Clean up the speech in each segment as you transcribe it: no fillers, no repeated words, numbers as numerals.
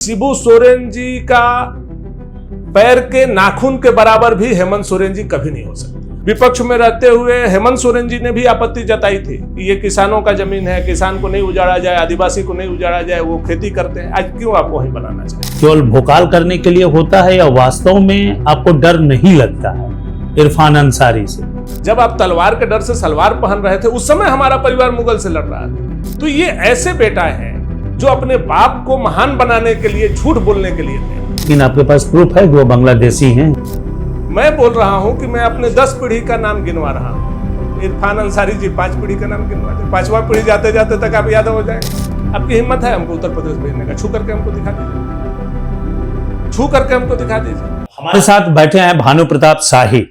शिबू सोरेन जी का पैर के नाखून के बराबर भी हेमंत सोरेन जी कभी नहीं हो सकते। विपक्ष में रहते हुए हेमंत सोरेन जी ने भी आपत्ति जताई थी कि ये किसानों का जमीन है, किसान को नहीं उजाड़ा जाए, आदिवासी को नहीं उजाड़ा जाए, वो खेती करते हैं। आज क्यों आप वही बनाना चाहिए? केवल भोकाल करने के लिए होता है या वास्तव में आपको डर नहीं लगता है इरफान अंसारी से? जब आप तलवार के डर से सलवार पहन रहे थे उस समय हमारा परिवार मुगल से लड़ रहा था। तो ये ऐसे बेटा है जो अपने बाप को महान बनाने के लिए झूठ बोलने के लिए थे। लेकिन आपके पास प्रूफ है कि वो बांग्लादेशी हैं? मैं बोल रहा हूं कि मैं अपने 10 पीढ़ी का नाम गिनवा रहा हूं। इरफान अंसारी जी 5 पीढ़ी का नाम गिनवा दे, 5वां पीढ़ी जाते जाते तक आप याद हो जाएंगे। आपकी हिम्मत है हमको उत्तर प्रदेश भेजने का? छू करके हमको दिखा दीजिए, छू करके हमको दिखा दीजिए। हमारे साथ बैठे हैं भानु प्रताप शाही।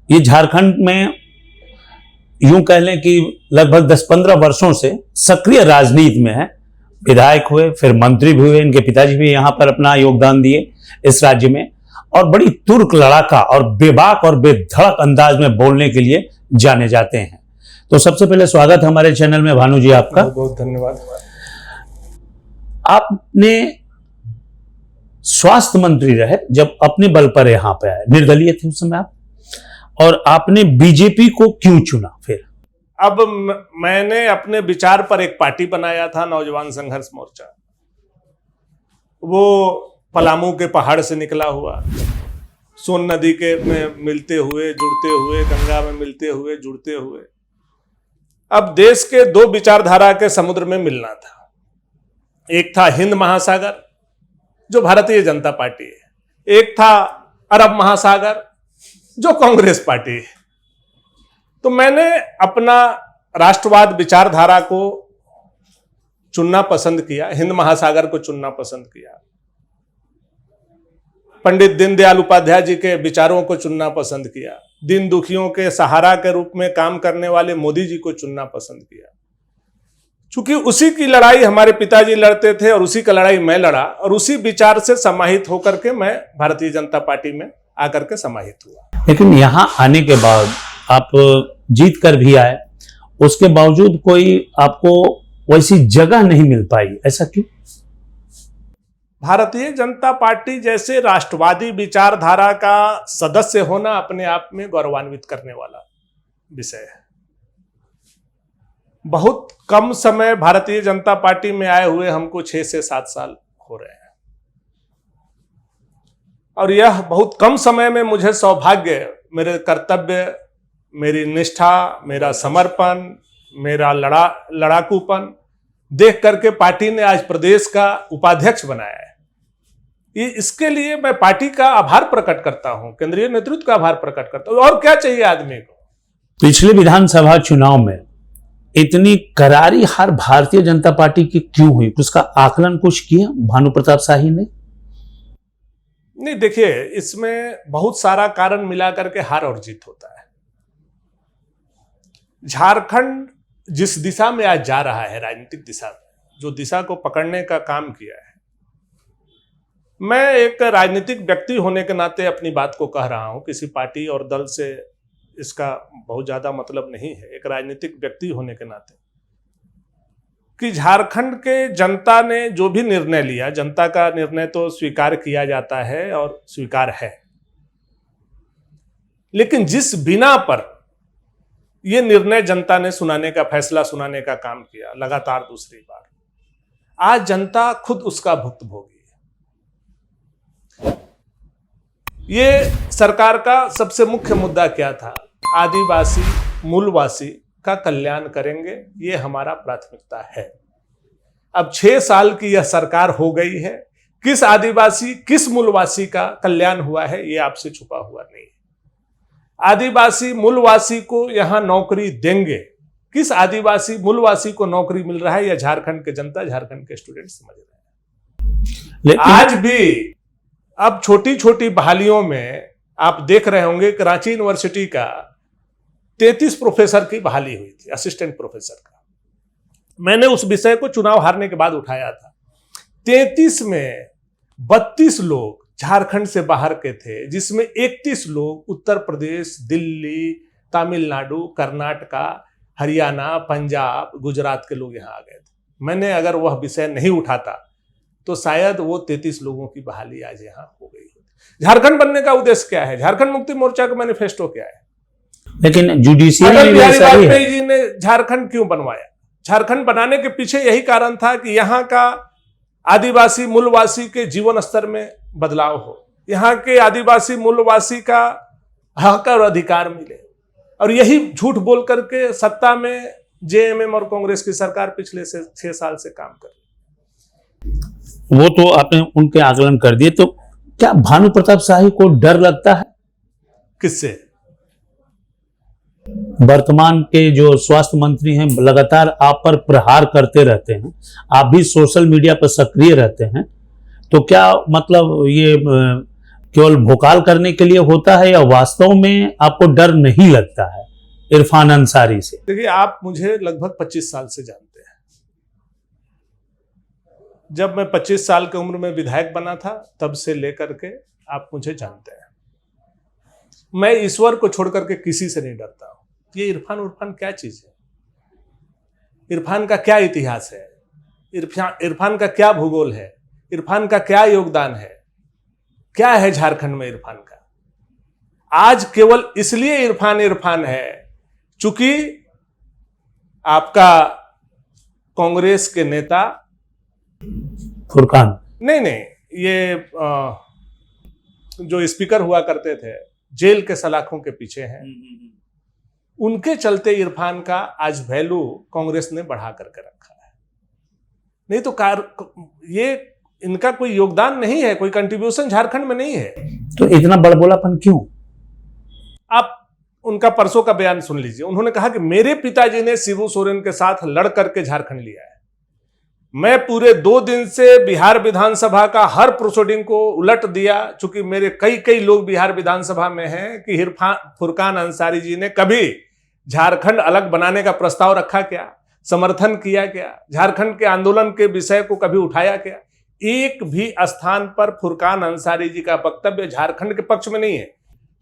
ये झारखंड में यूं कह लें कि लगभग 10-15 वर्षों से सक्रिय राजनीति में है। विधायक हुए, फिर मंत्री भी हुए, इनके पिताजी भी यहां पर अपना योगदान दिए इस राज्य में, और बड़ी तुर्क लड़ाका और बेबाक और बेधड़क अंदाज में बोलने के लिए जाने जाते हैं। तो सबसे पहले स्वागत है हमारे चैनल में भानु जी आपका। बहुत धन्यवाद। आपने स्वास्थ्य मंत्री रहे जब अपने बल पर यहां पे आए, निर्दलीय थे उस समय आप, और आपने बीजेपी को क्यों चुना? फिर अब मैंने अपने विचार पर एक पार्टी बनाया था, नौजवान संघर्ष मोर्चा। वो पलामू के पहाड़ से निकला हुआ, सोन नदी के में मिलते हुए जुड़ते हुए, गंगा में मिलते हुए जुड़ते हुए, अब देश के 2 विचारधारा के समुद्र में मिलना था। एक था हिंद महासागर जो भारतीय जनता पार्टी है, एक था अरब महासागर जो कांग्रेस पार्टी है। तो मैंने अपना राष्ट्रवाद विचारधारा को चुनना पसंद किया, हिंद महासागर को चुनना पसंद किया, पंडित दीनदयाल उपाध्याय जी के विचारों को चुनना पसंद किया, दीन दुखियों के सहारा के रूप में काम करने वाले मोदी जी को चुनना पसंद किया। चूंकि उसी की लड़ाई हमारे पिताजी लड़ते थे और उसी का लड़ाई मैं लड़ा, और उसी विचार से समाहित होकर के मैं भारतीय जनता पार्टी में आकर के समाहित हुआ। लेकिन यहां आने के बाद आप जीत कर भी आए, उसके बावजूद कोई आपको वैसी जगह नहीं मिल पाई, ऐसा क्यों? भारतीय जनता पार्टी जैसे राष्ट्रवादी विचारधारा का सदस्य होना अपने आप में गौरवान्वित करने वाला विषय है। बहुत कम समय भारतीय जनता पार्टी में आए हुए हमको 6 से 7 साल हो रहे हैं, और यह बहुत कम समय में मुझे सौभाग्य, मेरे कर्तव्य, मेरी निष्ठा, मेरा समर्पण, मेरा लड़ाकूपन देख करके पार्टी ने आज प्रदेश का उपाध्यक्ष बनाया है। ये इसके लिए मैं पार्टी का आभार प्रकट करता हूं, केंद्रीय नेतृत्व का आभार प्रकट करता हूं। और क्या चाहिए आदमी को? पिछले विधानसभा चुनाव में इतनी करारी हार भारतीय जनता पार्टी की क्यों हुई? उसका आकलन कुछ किया भानु प्रताप शाही ने? नहीं, देखिए, इसमें बहुत सारा कारण मिला करके हार और जीत होता है। झारखंड जिस दिशा में आज जा रहा है, राजनीतिक दिशा में, जो दिशा को पकड़ने का काम किया है, मैं एक राजनीतिक व्यक्ति होने के नाते अपनी बात को कह रहा हूं, किसी पार्टी और दल से इसका बहुत ज्यादा मतलब नहीं है। एक राजनीतिक व्यक्ति होने के नाते कि झारखंड के जनता ने जो भी निर्णय लिया, जनता का निर्णय तो स्वीकार किया जाता है और स्वीकार है, लेकिन जिस बिना पर यह निर्णय जनता ने सुनाने का, फैसला सुनाने का काम किया लगातार दूसरी बार, आज जनता खुद उसका भुक्तभोगी है। ये सरकार का सबसे मुख्य मुद्दा क्या था? आदिवासी मूलवासी का कल्याण करेंगे, ये हमारा प्राथमिकता है। अब 6 साल की यह सरकार हो गई है, किस आदिवासी, किस मूलवासी का कल्याण हुआ है ये आपसे छुपा हुआ नहीं है। आदिवासी मूलवासी को यहां नौकरी देंगे, किस आदिवासी मूलवासी को नौकरी मिल रहा है यह झारखंड के जनता, झारखंड के स्टूडेंट समझ रहे हैं। आज भी अब छोटी छोटी बहालियों में आप देख रहे होंगे कि रांची यूनिवर्सिटी का 33 प्रोफेसर की बहाली हुई थी, असिस्टेंट प्रोफेसर का। मैंने उस विषय को चुनाव हारने के बाद उठाया था। 33 में 32 लोग झारखंड से बाहर के थे, जिसमें 31 लोग उत्तर प्रदेश, दिल्ली, तमिलनाडु, कर्नाटका, हरियाणा, पंजाब, गुजरात के लोग यहां आ गए थे। मैंने अगर वह विषय नहीं उठाता तो शायद वो 33 लोगों की बहाली आज यहाँ हो गई होती। झारखंड बनने का उद्देश्य क्या है? झारखंड मुक्ति मोर्चा का मैनिफेस्टो क्या है? लेकिन जुडिशियल अटल बिहारी वाजपेयी जी ने झारखंड क्यों बनवाया? झारखंड बनाने के पीछे यही कारण था कि यहाँ का आदिवासी मूलवासी के जीवन स्तर में बदलाव हो, यहाँ के आदिवासी मूलवासी का हक और अधिकार मिले। और यही झूठ बोल करके सत्ता में जेएमएम और कांग्रेस की सरकार पिछले 6 साल से काम कर रही है। वो तो आपने उनके आकलन कर दिए। तो क्या भानु प्रताप शाही को डर लगता है? किससे? वर्तमान के जो स्वास्थ्य मंत्री हैं लगातार आप पर प्रहार करते रहते हैं, आप भी सोशल मीडिया पर सक्रिय रहते हैं, तो क्या मतलब ये केवल भोकाल करने के लिए होता है या वास्तव में आपको डर नहीं लगता है इरफान अंसारी से? देखिए, आप मुझे लगभग 25 साल से जानते हैं। जब मैं 25 साल की उम्र में विधायक बना था तब से लेकर के आप मुझे जानते हैं। मैं ईश्वर को छोड़ करके किसी से नहीं डरता हूं। ये इरफान क्या चीज है? इरफान का क्या इतिहास है? इरफान का क्या भूगोल है? इरफान का क्या योगदान है? क्या है झारखंड में इरफान का? आज केवल इसलिए इरफान है चूंकि आपका कांग्रेस के नेता फुरकान नहीं, ये जो स्पीकर हुआ करते थे, जेल के सलाखों के पीछे हैं, उनके चलते इरफान का आज वैल्यू कांग्रेस ने बढ़ा करके रखा है। नहीं तो ये इनका कोई योगदान नहीं है, कोई कंट्रीब्यूशन झारखंड में नहीं है। तो इतना बड़बोलापन क्यों? आप उनका परसों का बयान सुन लीजिए। उन्होंने कहा कि मेरे पिताजी ने शिबू सोरेन के साथ लड़ करके झारखंड लिया है। मैं पूरे 2 दिन से बिहार विधानसभा का हर प्रोसीडिंग को उलट दिया, चूंकि मेरे कई लोग बिहार विधानसभा में हैं, कि फुरकान अंसारी जी ने कभी झारखंड अलग बनाने का प्रस्ताव रखा क्या? समर्थन किया क्या? झारखंड के आंदोलन के विषय को कभी उठाया क्या? एक भी स्थान पर फुरकान अंसारी जी का वक्तव्य झारखंड के पक्ष में नहीं है।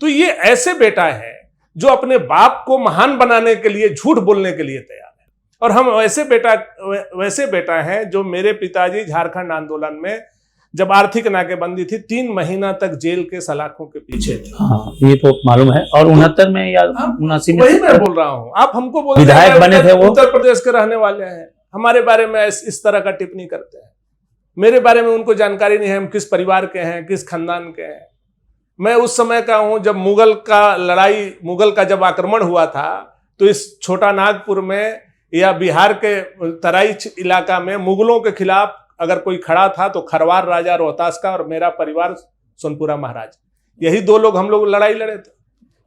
तो ये ऐसे बेटा है जो अपने बाप को महान बनाने के लिए झूठ बोलने के लिए तैयार है। और हम वैसे बेटा हैं जो मेरे पिताजी झारखंड आंदोलन में जब आर्थिक नाकेबंदी थी 3 महीना तक जेल के सलाखों के पीछे थे। हाँ, ये तो मालूम है। और 69 में या 79 में वही मैं बोल रहा हूँ। आप हमको बोल विधायक बने थे, वो उत्तर प्रदेश के रहने वाले हैं, हमारे बारे में इस तरह का टिप्पणी करते हैं। मेरे बारे में उनको जानकारी नहीं है, हम किस परिवार के हैं, किस खानदान के हैं। मैं उस समय का हूं जब मुगल का जब आक्रमण हुआ था, तो इस छोटा नागपुर में या बिहार के तराई इलाका में मुगलों के खिलाफ अगर कोई खड़ा था तो खरवार राजा रोहतास का और मेरा परिवार सोनपुरा महाराज, यही 2 लोग हम लोग लड़ाई लड़े थे।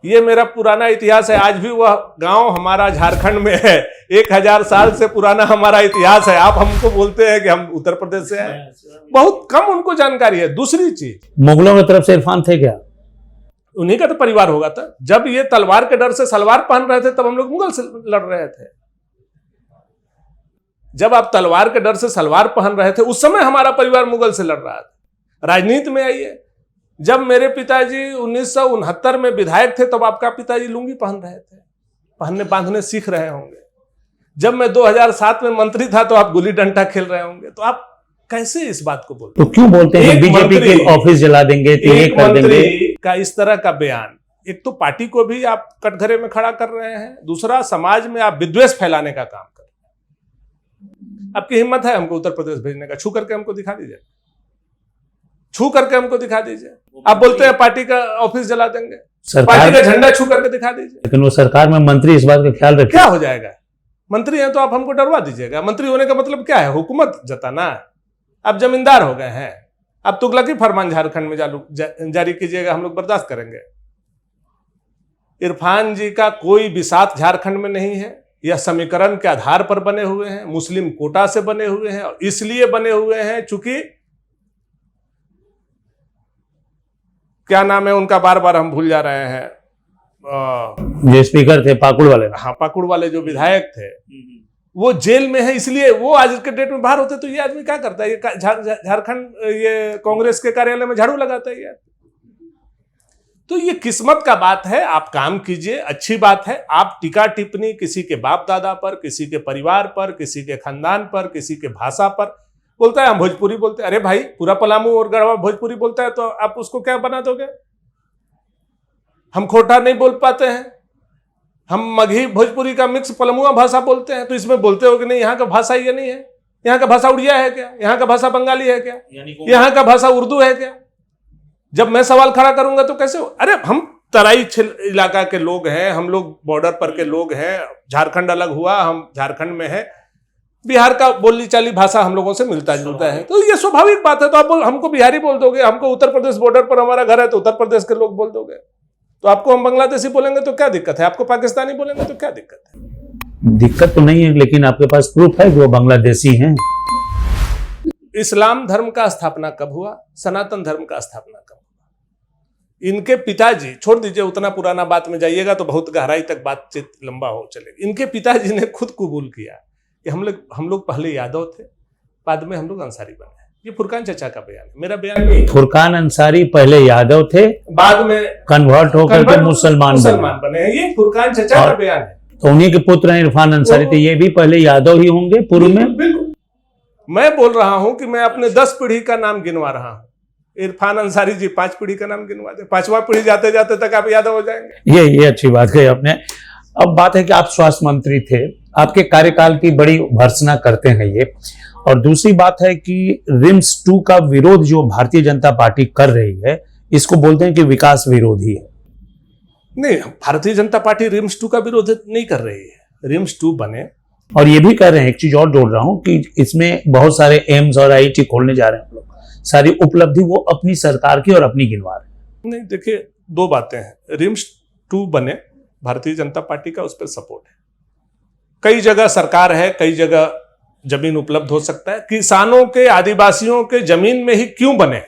ये मेरा पुराना इतिहास है। आज भी वह गांव हमारा झारखंड में है, 1000 साल से पुराना हमारा इतिहास है। आप हमको बोलते हैं कि हम उत्तर प्रदेश से हैं, बहुत कम उनको जानकारी है। दूसरी चीज, मुगलों की तरफ से इरफान थे क्या? उन्हीं का तो परिवार होगा था। जब ये तलवार के डर से सलवार पहन रहे थे तब हम लोग मुगल से लड़ रहे थे। जब आप तलवार के डर से सलवार पहन रहे थे उस समय हमारा परिवार मुगल से लड़ रहा था। राजनीति में आइए, जब मेरे पिताजी 1969 में विधायक थे तब आपका पिताजी लुंगी पहन रहे थे, पहनने बांधने सीख रहे होंगे। जब मैं 2007 में मंत्री था तो आप गुल्ली डंडा खेल रहे होंगे। तो आप कैसे इस बात को बोलते? तो क्यों बोलते हैं बीजेपी के ऑफिस जला देंगे, तो ये कर देंगे? का इस तरह का बयान, एक तो पार्टी को भी आप कटघरे में खड़ा कर रहे हैं, दूसरा समाज में आप विद्वेष फैलाने का काम कर रहे हैं। आपकी हिम्मत है हमको उत्तर प्रदेश भेजने का? छू करके हमको दिखा दीजिए, छू करके हमको दिखा दीजिए। आप बोलते हैं पार्टी का ऑफिस जला देंगे, पार्टी का झंडा छू करके दिखा दीजिए। लेकिन वो सरकार में मंत्री इस बात का ख्याल रखे। क्या हो जाएगा? मंत्री हैं तो आप हमको डरवा दीजिएगा। मंत्री होने का मतलब क्या है? हुकूमत जताना। आप जमींदार हो गए हैं, अब तुगलकी फरमान झारखंड में जारी कीजिएगा, हम लोग बर्दाश्त करेंगे। इरफान जी का कोई बिसात झारखंड में नहीं है। यह समीकरण के आधार पर बने हुए हैं, मुस्लिम कोटा से बने हुए हैं, और इसलिए बने हुए हैं चूंकि क्या नाम है उनका, बार बार हम भूल जा रहे हैं, जो स्पीकर थे पाकुड़ वाले। हाँ, पाकुड़ वाले जो विधायक थे वो जेल में है, इसलिए वो आज के डेट में बाहर होते। तो ये आदमी क्या करता है? ये झारखंड ये कांग्रेस के कार्यालय में झाड़ू लगाता है यार। तो ये किस्मत का बात है। आप काम कीजिए, अच्छी बात है। आप टीका टिप्पणी किसी के बाप दादा पर, किसी के परिवार पर, किसी के खानदान पर, किसी के भाषा पर बोलता है हम भोजपुरी बोलते हैं। अरे भाई, पूरा पलामू और गढ़वा भोजपुरी बोलता है तो आप उसको क्या बना दोगे? हम खोटा नहीं बोल पाते हैं, हम मगही भोजपुरी का मिक्स पलमुआ भाषा बोलते हैं, तो इसमें बोलते हो कि नहीं यहाँ का भाषा ये नहीं है, यहाँ का भाषा उड़िया है क्या, यहाँ का भाषा बंगाली है क्या, यहाँ का भाषा उर्दू है क्या? जब मैं सवाल खड़ा करूंगा तो कैसे हो? अरे हम तराई इलाका के लोग हैं, हम लोग बॉर्डर पर के लोग हैं, झारखंड अलग हुआ, हम झारखंड में है, बिहार का बोली चाली भाषा हम लोगों से मिलता जुलता है, तो ये स्वाभाविक बात है। तो आप हमको बिहारी बोल दोगे, हमको उत्तर प्रदेश बॉर्डर पर हमारा घर है तो उत्तर प्रदेश के लोग बोल दोगे, तो आपको हम बांग्लादेशी बोलेंगे तो क्या दिक्कत है, आपको पाकिस्तानी बोलेंगे तो क्या दिक्कत है? दिक्कत तो नहीं है, लेकिन आपके पास प्रूफ है कि वो बांग्लादेशी हैं। इस्लाम धर्म का स्थापना कब हुआ, सनातन धर्म का स्थापना कब हुआ? इनके पिताजी, छोड़ दीजिए उतना पुराना बात में जाइएगा तो बहुत गहराई तक बातचीत लंबा हो चलेगी। इनके पिताजी ने खुद कबूल किया कि हम लोग पहले यादव थे, बाद में हम लोग अंसारी बने। ये फुरकान चचा का बयान है, मेरा बयान नहीं। फुरकान अंसारी पहले यादव थे, बाद में कन्वर्ट होकर के मुसलमान बने हैं। ये फुरकान चचा का बयान है। तो उन्हीं के पुत्र इरफान अंसारी थे, ये भी पहले यादव ही होंगे पूर्व में। बिल्कुल, मैं बोल रहा हूं कि मैं अपने 10 पीढ़ी का नाम गिनवा रहा हूं। इरफान अंसारी जी 5 पीढ़ी का नाम गिनवा दे, 5वां पीढ़ी जाते जाते तक आप यादव हो जाएंगे। ये अच्छी बात कही आपने। अब बात है कि आप स्वास्थ्य मंत्री थे, आपके कार्यकाल की बड़ी भर्त्सना करते हैं ये, और दूसरी बात है कि रिम्स 2 का विरोध जो भारतीय जनता पार्टी कर रही है, इसको बोलते हैं कि विकास विरोधी है। नहीं, भारतीय जनता पार्टी रिम्स 2 का विरोध नहीं कर रही है, रिम्स 2 बने। और ये भी कह रहे हैं, एक चीज और जोड़ रहा हूं कि इसमें बहुत सारे एम्स और आईआईटी खोलने जा रहे हैं हम लोग, सारी उपलब्धि वो अपनी सरकार की और अपनी गिनवा रहे हैं। नहीं, देखिए 2 बातें हैं। रिम्स 2 बने, भारतीय जनता पार्टी का उस पर सपोर्ट है। कई जगह सरकार है, कई जगह जमीन उपलब्ध हो सकता है। किसानों के, आदिवासियों के जमीन में ही क्यों बने,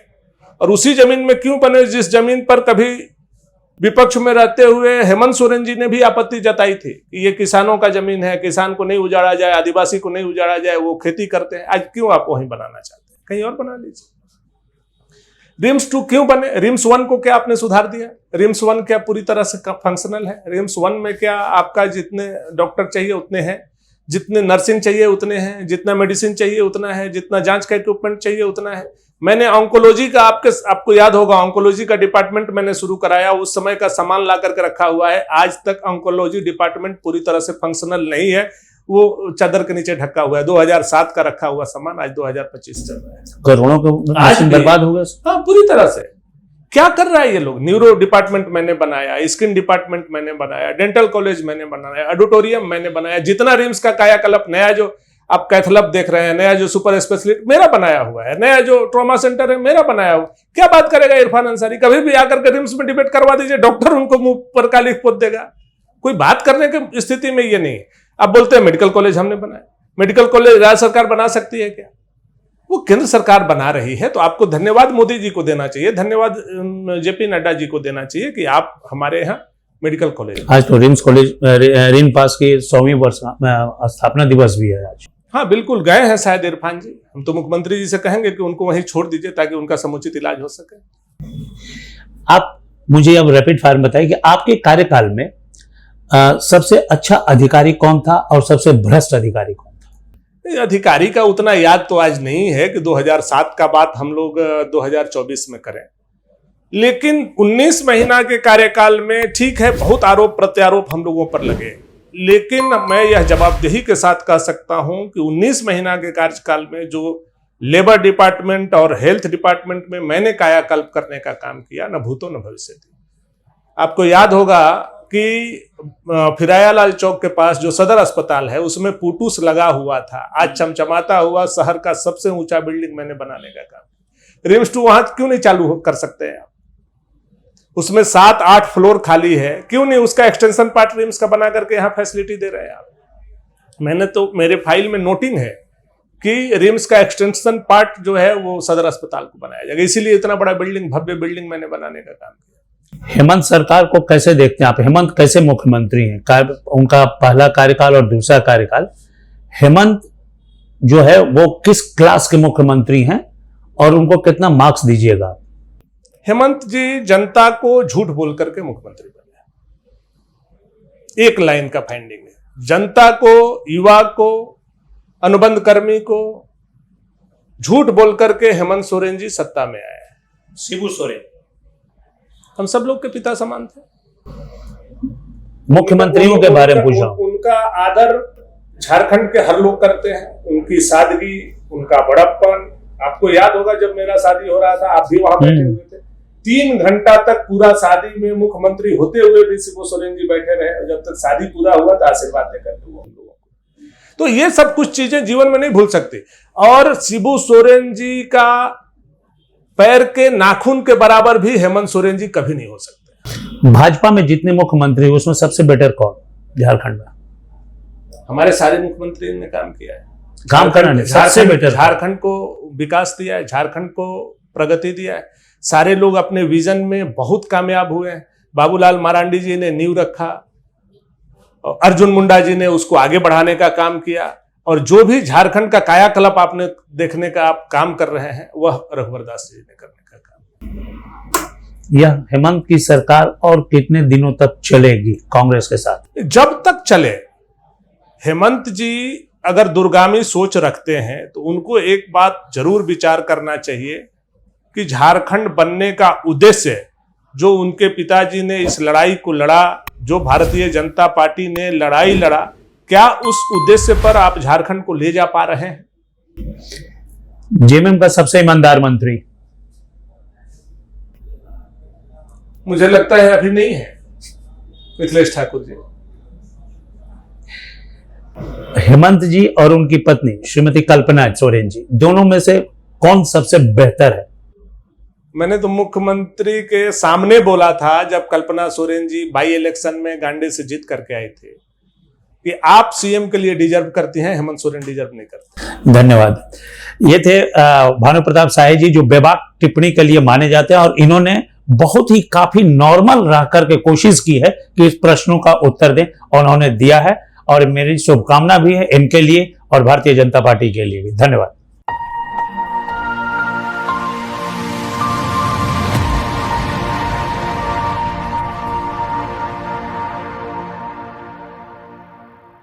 और उसी जमीन में क्यों बने जिस जमीन पर कभी विपक्ष में रहते हुए हेमंत सोरेन जी ने भी आपत्ति जताई थी कि ये किसानों का जमीन है, किसान को नहीं उजाड़ा जाए, आदिवासी को नहीं उजाड़ा जाए, वो खेती करते हैं। आज क्यों आप वहीं बनाना चाहते हैं? कहीं और बना लीजिए। रिम्स 2 क्यों बने? रिम्स 1 को क्या आपने सुधार दिया? रिम्स 1 क्या पूरी तरह से फंक्शनल है? रिम्स 1 में क्या आपका जितने डॉक्टर चाहिए उतने हैं, जितने नर्सिंग चाहिए उतने हैं, जितना मेडिसिन चाहिए उतना है, जितना जांच का इक्विपमेंट चाहिए उतना है? मैंने ऑन्कोलॉजी का, आपको याद होगा, ऑन्कोलॉजी का डिपार्टमेंट मैंने शुरू कराया, उस समय का सामान ला करके रखा हुआ है। आज तक ऑन्कोलॉजी डिपार्टमेंट पूरी तरह से फंक्शनल नहीं है, वो चादर के नीचे ढका हुआ है। 2007 का रखा हुआ सामान आज 2025 चल रहा है। करोड़ों का आज बर्बाद हो गया। हाँ, पूरी तरह से। क्या कर रहा है ये लोग? न्यूरो डिपार्टमेंट मैंने बनाया, स्किन डिपार्टमेंट मैंने बनाया, डेंटल कॉलेज मैंने बनाया, ऑडिटोरियम मैंने बनाया, जितना रिम्स का कायाकल्प, नया जो आप कैथलैब देख रहे हैं, नया जो सुपर स्पेशलिस्ट मेरा बनाया हुआ है, नया जो ट्रॉमा सेंटर है मेरा बनाया हुआ। क्या बात करेगा इरफान अंसारी? कभी भी आकर के रिम्स में डिबेट करवा दीजिए, डॉक्टर उनको मुंह पर काली पोत देगा। कोई बात करने की स्थिति में ये नहीं। आप बोलते हैं मेडिकल कॉलेज हमने बनाया। मेडिकल कॉलेज राज्य सरकार बना सकती है क्या? वो केंद्र सरकार बना रही है, तो आपको धन्यवाद मोदी जी को देना चाहिए, धन्यवाद जेपी नड्डा जी को देना चाहिए कि आप हमारे यहाँ मेडिकल कॉलेज। आज तो रिम्स कॉलेज रिमपास की 100वीं वर्ष स्थापना दिवस भी है आज। हाँ बिल्कुल, गए हैं शायद इरफान जी। हम तो मुख्यमंत्री जी से कहेंगे कि उनको वहीं छोड़ दीजिए ताकि उनका समुचित इलाज हो सके। आप मुझे अब रैपिड फायर बताइए कि आपके कार्यकाल में सबसे अच्छा अधिकारी कौन था और सबसे भ्रष्ट अधिकारी कौन था? अधिकारी का उतना याद तो आज नहीं है कि 2007 का बात हम लोग 2024 में करें, लेकिन 19 महीना के कार्यकाल में ठीक है, बहुत आरोप प्रत्यारोप हम लोगों पर लगे, लेकिन मैं यह जवाबदेही के साथ कह सकता हूं कि 19 महीना के कार्यकाल में जो लेबर डिपार्टमेंट और हेल्थ डिपार्टमेंट में मैंने कायाकल्प करने का काम किया, न भूतो न भविष्य थी। आपको याद होगा कि फिरायालाल चौक के पास जो सदर अस्पताल है उसमें पुटूस लगा हुआ था, आज चमचमाता हुआ शहर का सबसे ऊंचा बिल्डिंग मैंने बनाने का काम। रिम्स 2 वहां क्यों नहीं चालू कर सकते हैं आप? उसमें 7-8 फ्लोर खाली है, क्यों नहीं उसका एक्सटेंशन पार्ट रिम्स का बना करके यहाँ फैसिलिटी दे रहे हैं आप? मैंने तो, मेरे फाइल में नोटिंग है कि रिम्स का एक्सटेंशन पार्ट जो है वो सदर अस्पताल को बनाया जाएगा, इसीलिए इतना बड़ा बिल्डिंग, भव्य बिल्डिंग मैंने बनाने का काम किया। हेमंत सरकार को कैसे देखते हैं आप? हेमंत कैसे मुख्यमंत्री हैं? उनका पहला कार्यकाल और दूसरा कार्यकाल, हेमंत जो है वो किस क्लास के मुख्यमंत्री हैं और उनको कितना मार्क्स दीजिएगा? हेमंत जी जनता को झूठ बोल करके मुख्यमंत्री बने। एक लाइन का फाइंडिंग है, जनता को, युवा को, अनुबंध कर्मी को झूठ बोल करके हेमंत सोरेन जी सत्ता में आए। शिबू सोरेन हम सब लोग के पिता समान थे। मुख्यमंत्रियों के बारे में पूछ रहा हूं। उनका आदर झारखंड के हर लोग करते हैं, उनकी सादगी, उनका बड़प्पन। आपको याद होगा जब मेरा शादी हो रहा था, आप भी वहां बैठे हुए थे। 3 घंटा तक पूरा शादी में मुख्यमंत्री होते हुए भी शिबू सोरेन जी बैठे रहे, और जब तक शादी पूरा हुआ तो आशीर्वाद देकर के वो हम लोगों को। तो ये सब कुछ चीजें जीवन में नहीं भूल सकती। और शिबू सोरेन जी का पैर के नाखून के बराबर भी हेमंत सोरेन जी कभी नहीं हो सकते। भाजपा में जितने मुख्यमंत्री हुए उसमें सबसे बेटर कौन झारखंड में? हमारे सारे मुख्यमंत्री ने काम किया है, काम करना नहीं, सबसे बेटर झारखंड को विकास दिया है, झारखंड को प्रगति दिया है। सारे लोग अपने विजन में बहुत कामयाब हुए हैं। बाबूलाल मरांडी जी ने नींव रखा, और अर्जुन मुंडा जी ने उसको आगे बढ़ाने का काम किया, और जो भी झारखंड का कायाकल्प आपने देखने का आप काम कर रहे हैं वह रघुवर दास जी ने करने का काम। यह हेमंत की सरकार और कितने दिनों तक चलेगी कांग्रेस के साथ? जब तक चले। हेमंत जी अगर दूरगामी सोच रखते हैं तो उनको एक बात जरूर विचार करना चाहिए कि झारखंड बनने का उद्देश्य जो उनके पिताजी ने इस लड़ाई को लड़ा, जो भारतीय जनता पार्टी ने लड़ाई लड़ा, क्या उस उद्देश्य पर आप झारखंड को ले जा पा रहे हैं? जेएमएम का सबसे ईमानदार मंत्री मुझे लगता है अभी नहीं है मिथिलेश ठाकुर जी। हेमंत जी और उनकी पत्नी श्रीमती कल्पना सोरेन जी, दोनों में से कौन सबसे बेहतर है? मैंने तो मुख्यमंत्री के सामने बोला था जब कल्पना सोरेन जी बाई इलेक्शन में गांडे से जीत करके आए थे कि आप सीएम के लिए डिजर्व करती हैं, हेमंत सोरेन डिजर्व नहीं करते। धन्यवाद। ये थे भानु प्रताप शाही जी, जो बेबाक टिप्पणी के लिए माने जाते हैं, और इन्होंने बहुत ही काफी नॉर्मल रह करके कोशिश की है कि इस प्रश्नों का उत्तर दें, और उन्होंने दिया है। और मेरी शुभकामना भी है इनके लिए और भारतीय जनता पार्टी के लिए भी। धन्यवाद।